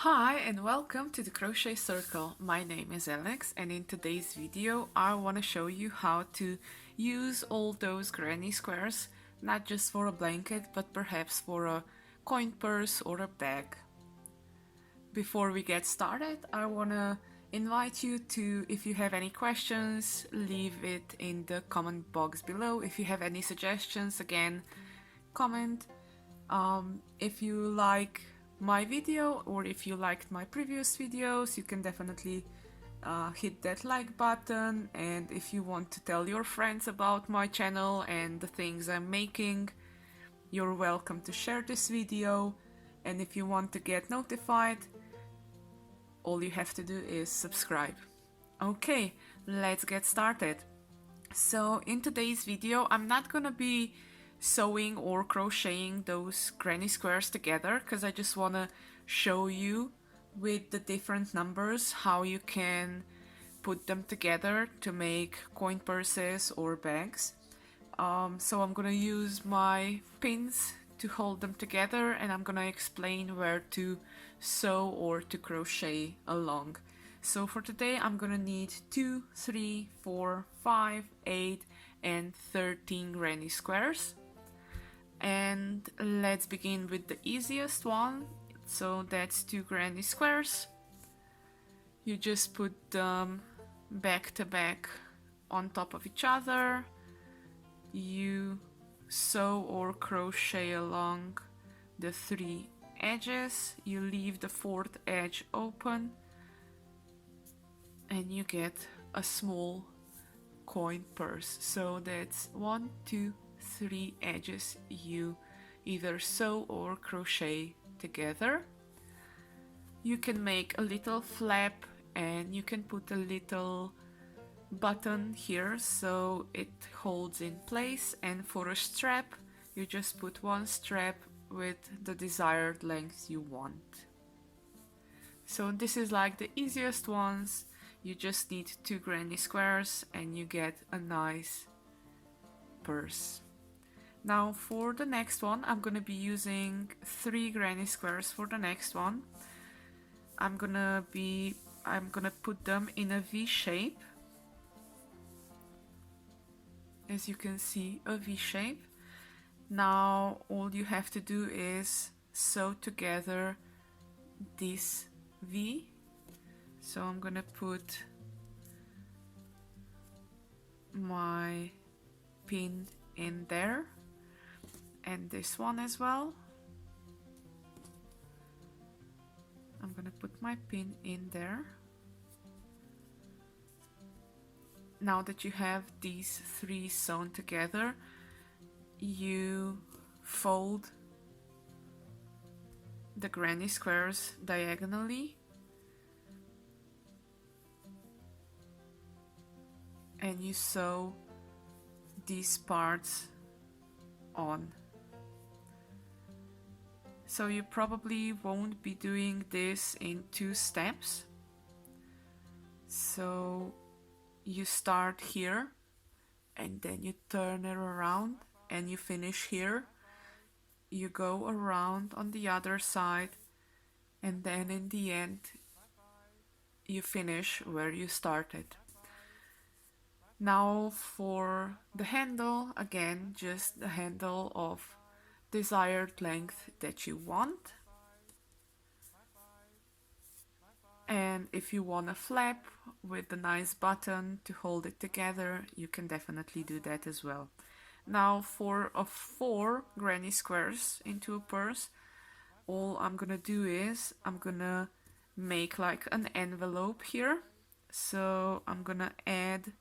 Hi and welcome to the Crochet Circle. My name is Alex and in today's video I want to show you how to use all those granny squares, not just for a blanket but perhaps for a coin purse or a bag. Before we get started, I want to invite you to, if you have any questions, leave it in the comment box below. If you have any suggestions, again, comment. If you like my video or if you liked my previous videos, you can definitely hit that like button, and if you want to tell your friends about my channel and the things I'm making, you're welcome to share this video. And if you want to get notified, all you have to do is subscribe. Okay, let's get started. So in today's video I'm not gonna be sewing or crocheting those granny squares together because I just want to show you with the different numbers how you can put them together to make coin purses or bags. So I'm gonna use my pins to hold them together, and I'm gonna explain where to sew or to crochet along. So for today I'm gonna need 2, 3, 4, 5, 8 and 13 granny squares. And let's begin with the easiest one. So that's 2 granny squares. You just put them back to back on top of each other. You sew or crochet along the 3 edges. You leave the 4th edge open and you get a small coin purse. So that's 1, 2, 3 edges you either sew or crochet together. You can make a little flap and you can put a little button here so it holds in place, and for a strap you just put one strap with the desired length you want. So this is like the easiest ones. You just need 2 granny squares and you get a nice purse. Now for the next one I'm gonna be using 3 granny squares for the next one. I'm gonna put them in a V shape. As you can see, a V shape. Now all you have to do is sew together this V. So I'm gonna put my pin in there and this one as well. I'm gonna put my pin in there. Now that you have these 3 sewn together, you fold the granny squares diagonally and you sew these parts on. So you probably won't be doing this in 2 steps. So you start here and then you turn it around and you finish here. You go around on the other side and then in the end you finish where you started. Now for the handle, again just the handle of desired length that you want. And if you want a flap with a nice button to hold it together, you can definitely do that as well. Now for a 4 granny squares into a purse, all I'm gonna do is I'm gonna make like an envelope here. So I'm gonna add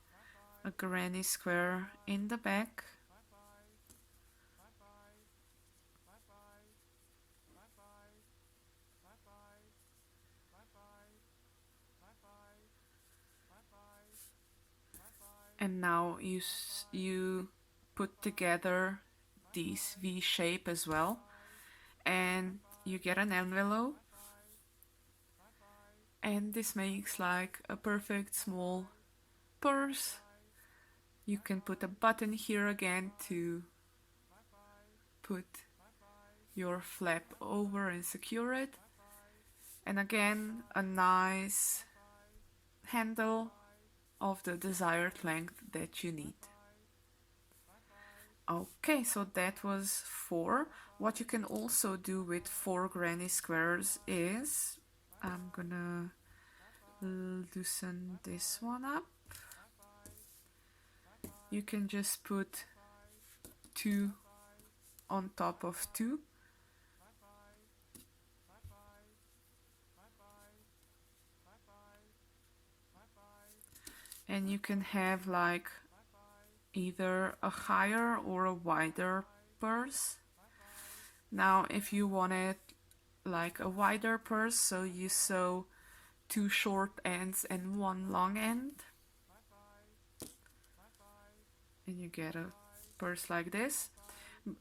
a granny square in the back. And now you put together this V shape as well, and you get an envelope, and this makes like a perfect small purse. You can put a button here again to put your flap over and secure it, and again a nice handle of the desired length that you need. Okay, so that was 4. What you can also do with 4 granny squares is, I'm gonna loosen this one up. You can just put 2 on top of 2. And you can have like either a higher or a wider purse. Now if you want it like a wider purse, so you sew 2 short ends and 1 long end, and you get a purse like this.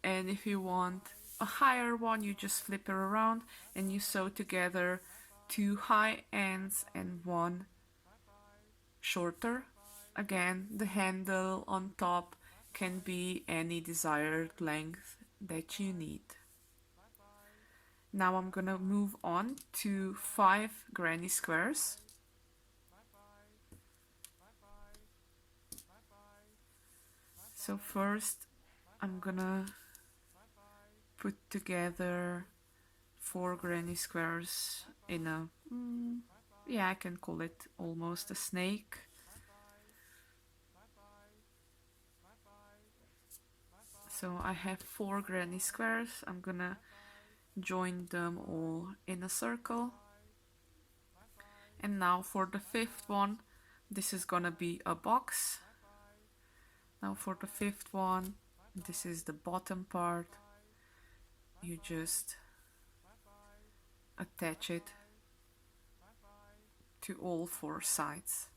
And if you want a higher one, you just flip it around and you sew together 2 high ends and 1 shorter. Again, the handle on top can be any desired length that you need. Now I'm gonna move on to 5 granny squares. So first I'm gonna put together 4 granny squares in a, yeah, I can call it almost a snake. So I have 4 granny squares. I'm gonna join them all in a circle. And now for the 5th one, this is gonna be a box. Now for the 5th one, this is the bottom part. You just attach it to all 4 sides.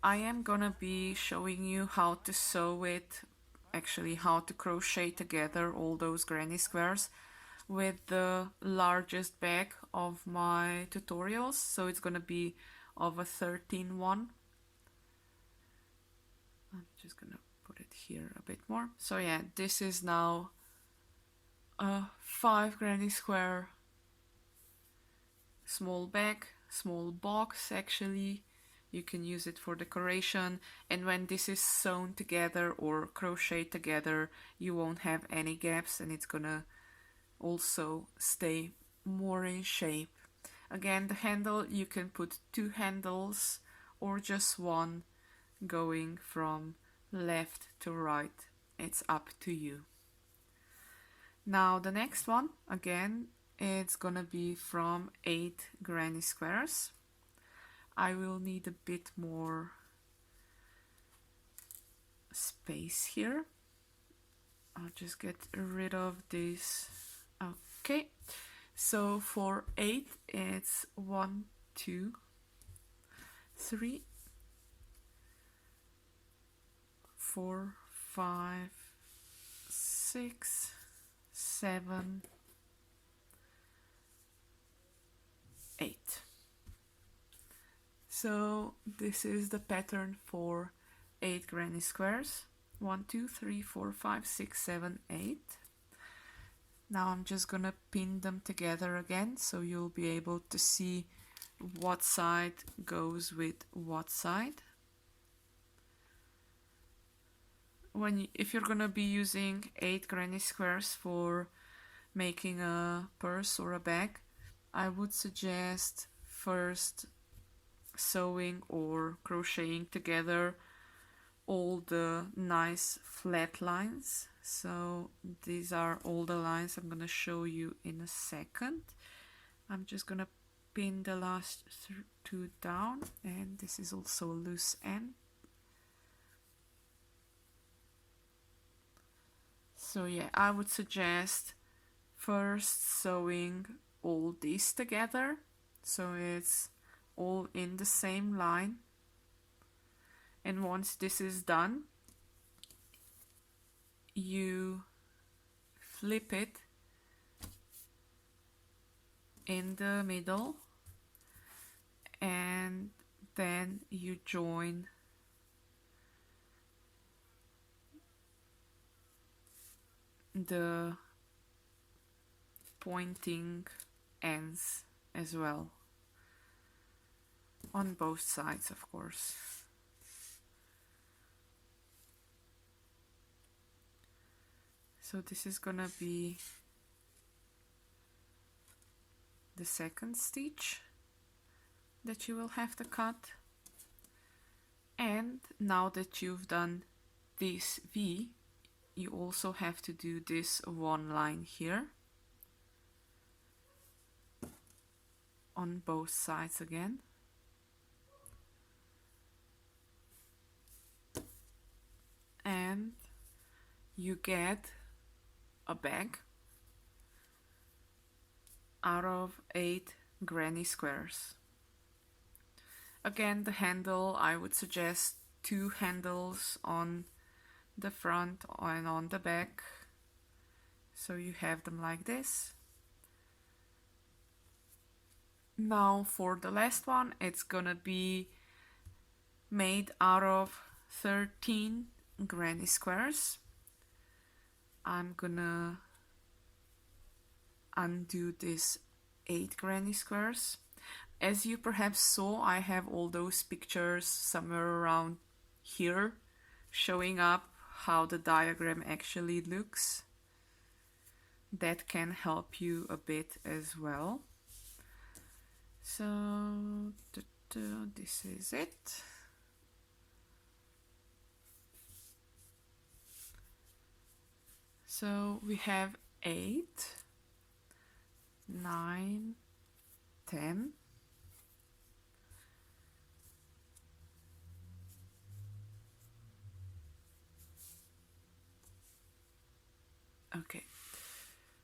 I am gonna be showing you how to sew it, actually how to crochet together all those granny squares with the largest bag of my tutorials, so it's gonna be of a 13 one. I'm just gonna put it here a bit more. So yeah, this is now a 5 granny square small bag, small box actually. You can use it for decoration, and when this is sewn together or crocheted together, you won't have any gaps and it's gonna also stay more in shape. Again, the handle, you can put 2 handles or just one going from left to right. It's up to you. Now the next one, again, it's gonna be from 8 granny squares. I will need a bit more space here. I'll just get rid of this. Okay, so for 8 it's 1, 2, 3, 4, 5, 6, 7, 8. So this is the pattern for 8 granny squares. 1, 2, 3, 4, 5, 6, 7, 8. Now I'm just gonna pin them together again, so you'll be able to see what side goes with what side. If you're gonna be using 8 granny squares for making a purse or a bag, I would suggest first sewing or crocheting together all the nice flat lines. So these are all the lines I'm gonna show you in a second. I'm just gonna pin the last 2 down, and this is also a loose end. So yeah, I would suggest first sewing all these together, so it's all in the same line. And once this is done, you flip it in the middle, and then you join the pointing ends as well, on both sides, of course. So this is gonna be the second stitch that you will have to cut. And now that you've done this V, you also have to do this one line here on both sides again. And you get a bag out of 8 granny squares. Again, the handle, I would suggest 2 handles on the front and on the back, so you have them like this. Now for the last one, it's gonna be made out of 13 granny squares. I'm gonna undo this 8 granny squares. As you perhaps saw, I have all those pictures somewhere around here showing up how the diagram actually looks. That can help you a bit as well. So this is it. So we have 8, 9, 10, okay,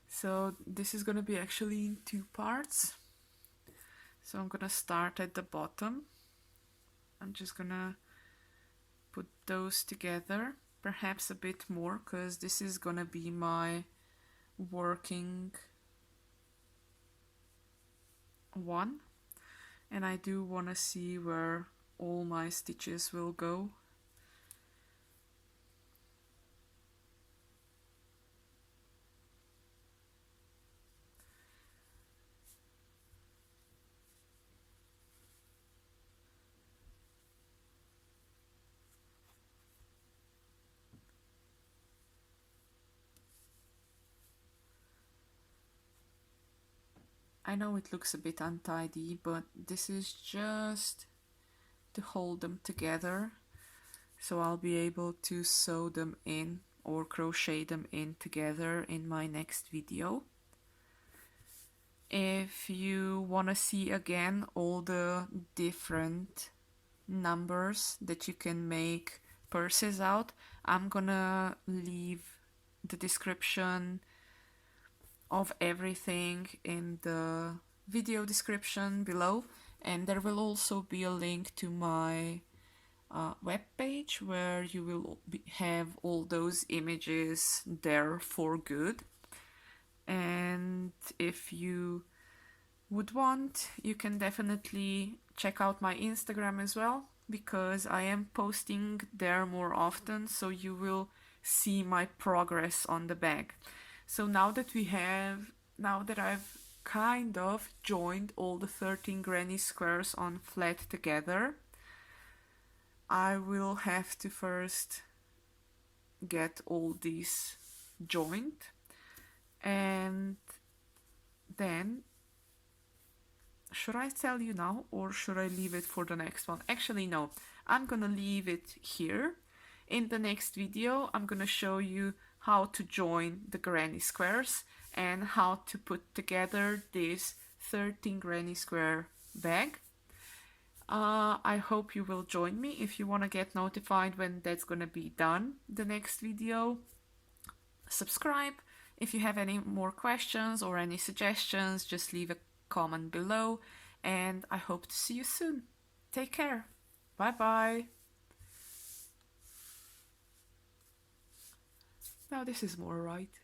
so this is gonna be actually in 2 parts. So I'm gonna start at the bottom. I'm just gonna put those together, perhaps a bit more, because this is gonna be my working one, and I do want to see where all my stitches will go. I know it looks a bit untidy, but this is just to hold them together, so I'll be able to sew them in or crochet them in together in my next video. If you want to see again all the different numbers that you can make purses out, I'm gonna leave the description of everything in the video description below, and there will also be a link to my web page where you will have all those images there for good. And if you would want, you can definitely check out my Instagram as well, because I am posting there more often, so you will see my progress on the bag. So now that I've kind of joined all the 13 granny squares on flat together, I will have to first get all these joined, and then, should I tell you now or should I leave it for the next one? Actually, no, I'm gonna leave it here. In the next video, I'm gonna show you how to join the granny squares and how to put together this 13 granny square bag. I hope you will join me. If you want to get notified when that's gonna be done, the next video, subscribe. If you have any more questions or any suggestions, just leave a comment below, and I hope to see you soon. Take care. Bye bye. Now this is more right.